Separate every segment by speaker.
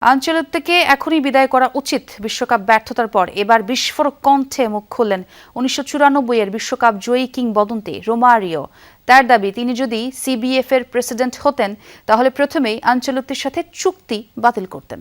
Speaker 1: আনচেলত্তিকে এখনই বিদায় করা উচিত। বিশ্বকাপ ব্যর্থতার পর এবার বিস্ফোরক কণ্ঠে মুখ খুললেন 1994-এর বিশ্বকাপ জয়ী কিংবদন্তি রোমারিও। তার দাবি, তিনি যদি সিবিএফ এর প্রেসিডেন্ট হতেন তাহলে প্রথমেই আনচেলত্তির সাথে চুক্তি বাতিল করতেন।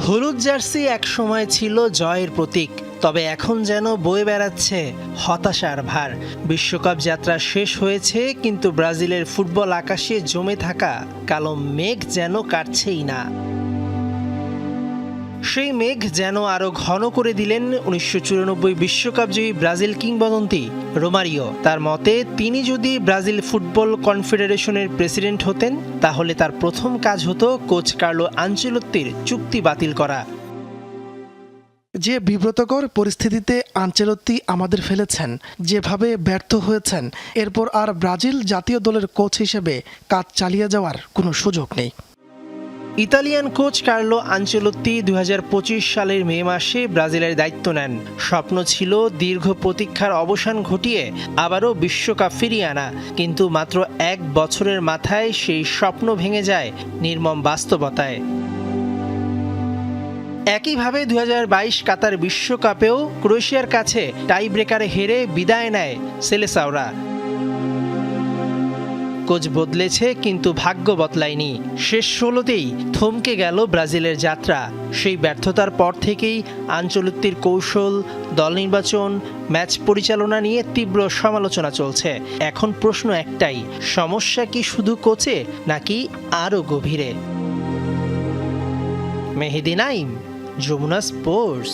Speaker 2: হলুদ জার্সি এক সময় ছিল জয়ের প্রতীক, তবে এখন যেন বয়ে বেড়াচ্ছে হতাশার ভার। বিশ্বকাপ যাত্রা শেষ হয়েছে, কিন্তু ব্রাজিলের ফুটবল আকাশে জমে থাকা কালো মেঘ যেন কাটছেই না। সেই মেঘ যেন আরো ঘন করে দিলেন 1994 বিশ্বকাপ জয়ী ব্রাজিল কিংবদন্তি রোমারিও। তার মতে, তিনি যদি ব্রাজিল ফুটবল কনফেডারেশনের প্রেসিডেন্ট হতেন তাহলে তার প্রথম কাজ হতো কোচ কার্লো আনচেলত্তির চুক্তি বাতিল করা।
Speaker 3: যে বিব্রতকর পরিস্থিতিতে আনচেলত্তি আমাদের ফেলেছেন, যেভাবে ব্যর্থ হয়েছেন, এরপর আর ব্রাজিল জাতীয় দলের কোচ হিসেবে কাজ চালিয়ে যাওয়ার কোনো সুযোগ নেই।
Speaker 2: ইতালিয়ান কোচ কার্লো আনচেলত্তি 2025 সালের মে মাসে ব্রাজিলের দায়িত্ব নেন। স্বপ্ন ছিল দীর্ঘ প্রতীক্ষার অবসান ঘটিয়ে আবারও বিশ্বকাপ ফিরিয়ে আনা, কিন্তু মাত্র এক বছরের মাথায় সেই স্বপ্ন ভেঙে যায় নির্মম বাস্তবতায়। একইভাবে 2022 কাতার বিশ্বকাপেও ক্রোয়েশিয়ার কাছে টাই ব্রেকারে হেরে বিদায় নেয় সেলেসাওরা। কোচ বদলেছে, কিন্তু ভাগ্য বদলায়নি। শেষ 16তেই থমকে গেল ব্রাজিলের যাত্রা। সেই ব্যর্থতার পর থেকেই আনচেলত্তির কৌশল, দল নির্বাচন, ম্যাচ পরিচালনা নিয়ে তীব্র সমালোচনা চলছে। এখন প্রশ্ন একটাই, সমস্যা কি শুধু কোচে নাকি আরও গভীরে? মেহেদি নাইম, যমুনা স্পোর্টস।